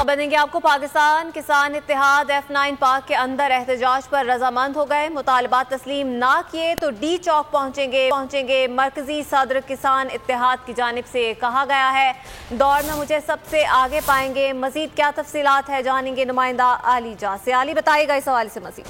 बनेंगे आपको पाकिस्तान किसान इत्तेहाद F9 पार्क के अंदर एहतजाज पर रजामंद हो गए। मुतालबात तस्लीम ना किए तो डी चौक पहुंचेंगे। मरकजी सदर किसान इत्तेहाद की जानिब से कहा गया है, दौर में मुझे सबसे आगे पाएंगे। मजीद क्या तफसीलात है जानेंगे नुमाइंदा अली जा से। अली बताएगा इस हवाले से मजीद।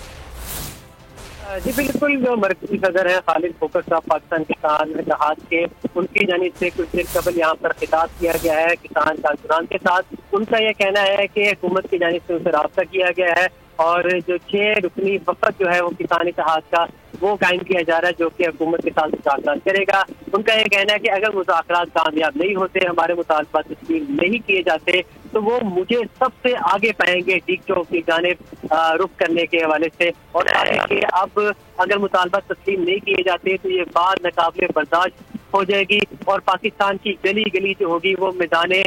जी बिल्कुल, जो मरकजी सदर है खालिद खोकर साहब पाकिस्तान किसान इत्तेहाद के, उनकी जानिब से कुछ देर कबल यहाँ पर खिताब किया गया है किसान कारकुनान के साथ। उनका यह कहना है कि हुकूमत की जानिब से उनसे राब्ता किया गया है और जो 6 रुकनी वफद जो है वो किसान इत्तेहाद का वो कायम किया जा रहा है, जो कि हुकूमत के साथ मुज़ाकरात करेगा। उनका यह कहना है कि अगर मुज़ाकरात कामयाब नहीं होते, हमारे मुतालबात तस्लीम नहीं किए जाते, तो वो मुझे सबसे आगे पाएंगे डी चौक की जानिब रुख करने के हवाले से। और कि अब अगर मुतालबात तस्लीम नहीं किए जाते तो ये बात नाकाबिले बर्दाश्त हो जाएगी और पाकिस्तान की गली गली जो होगी वो मैदान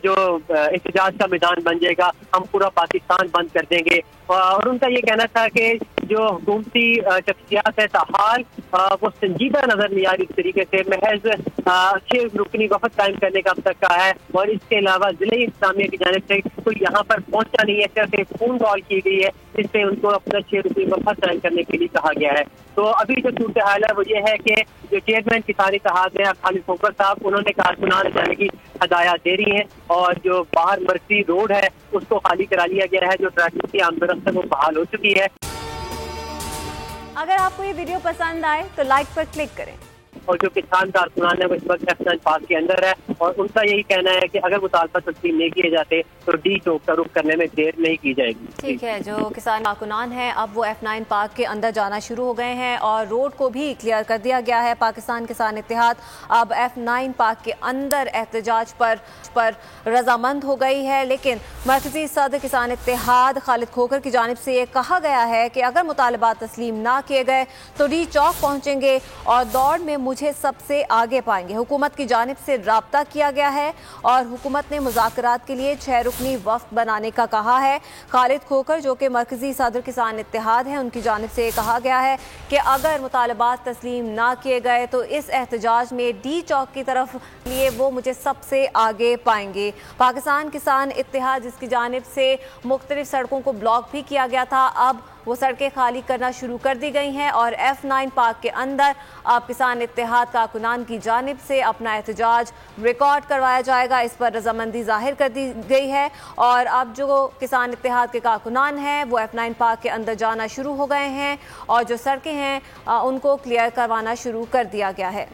जो एहतजाज का मैदान बन जाएगा। हम पूरा पाकिस्तान बंद कर देंगे। और उनका ये कहना था कि जो हुकूमती शख्सियात है ताहाल वो संजीदा नजर नहीं आ रही। इस तरीके से महज 6 रुकनी वफद कायम करने का अब तक का है और इसके अलावा जिले इस्लामिया की जानिब से कोई यहाँ पर पहुंचा नहीं है, सिर्फ फोन कॉल की गई है जिससे उनको अपना 6 रुकनी वफद कायम करने के लिए कहा गया है। तो अभी जो सूरत हाल है वो ये है कि जो चेयरमैन किसान इत्तेहाद है खालिद खोकर साहब, उन्होंने कारकुनान जाने की हदायत दे रही है और जो बाहर मरकजी रोड है उसको खाली करा लिया गया है। जो ट्रैफिक की आमदरफ्त वो बहाल हो चुकी है। अगर आपको ये वीडियो पसंद आए तो लाइक पर क्लिक करें। और जो किसान कारकुनान है वो इस वक्त F9 पार्क के अंदर है और उनका यही कहना है कि अगर मुतालबा तस्लीम नहीं किए जाते तो डी चौक का रुख करने में देर नहीं की जाएगी। ठीक है, जो किसान कारकुनान है अब वो F9 पार्क के अंदर जाना शुरू हो गए हैं और रोड को भी क्लियर कर दिया गया है। पाकिस्तान किसान इत्तेहाद अब F9 पार्क के अंदर एहतजाज पर रजामंद हो गई है, लेकिन मरकजी सदर किसान इत्तेहाद खालिद खोकर की जानिब से ये कहा गया है कि अगर मुतालबात तस्लीम ना किए गए तो डी चौक पहुंचेंगे और दौड़ में मुझे सबसे आगे पाएंगे। हुकूमत की जानिब से राब्ता किया गया है और हुकूमत ने मुज़ाकरात के लिए 6 रुकनी वफ्द बनाने का कहा है। खालिद खोकर जो कि मरकजी सदर किसान इत्तेहाद है, उनकी जानिब से कहा गया है कि अगर मुतालबात तस्लीम ना किए गए तो इस एहतजाज में डी चौक की तरफ लिए वो मुझे सबसे आगे पाएंगे। पाकिस्तान किसान इत्तेहाद जिसकी जानिब से मुख्तलिफ सड़कों को ब्लॉक भी किया गया था, अब वो सड़कें खाली करना शुरू कर दी गई हैं और F9 पार्क के अंदर अब किसान इत्तेहाद कारकुनान की जानिब से अपना एहतजाज रिकॉर्ड करवाया जाएगा। इस पर रजामंदी जाहिर कर दी गई है और अब जो किसान इत्तेहाद के कारकुनान हैं वो F9 पार्क के अंदर जाना शुरू हो गए हैं और जो सड़कें हैं उनको क्लियर करवाना शुरू कर दिया गया है।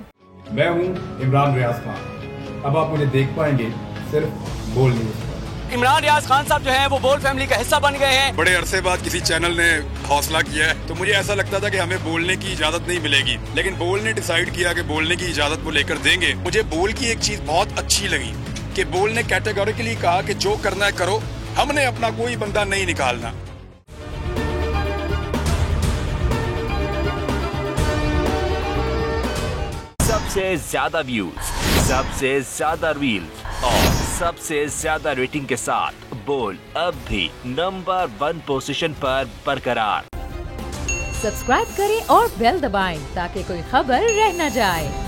मैं हूँ इमरान रियाज खान, अब आप मुझे देख पाएंगे सिर्फ बोल न्यूज़ पर। इमरान रियाज खान साहब जो हैं वो बोल फैमिली का हिस्सा बन गए हैं। बड़े अरसे बाद किसी चैनल ने हौसला किया है, तो मुझे ऐसा लगता था कि हमें बोलने की इजाजत नहीं मिलेगी, लेकिन बोल ने डिसाइड किया कि बोलने की इजाजत वो लेकर देंगे। मुझे बोल की एक चीज बहुत अच्छी लगी कि बोल ने कैटेगोरिकली कहा कि जो करना है करो, हमने अपना कोई बंदा नहीं निकालना। सबसे ज्यादा व्यूज, सबसे ज्यादा रील्स और सबसे ज्यादा रेटिंग के साथ बोल अब भी नंबर 1 पोजीशन पर बरकरार। सब्सक्राइब करें और बेल दबाएं ताकि कोई खबर रह न जाए।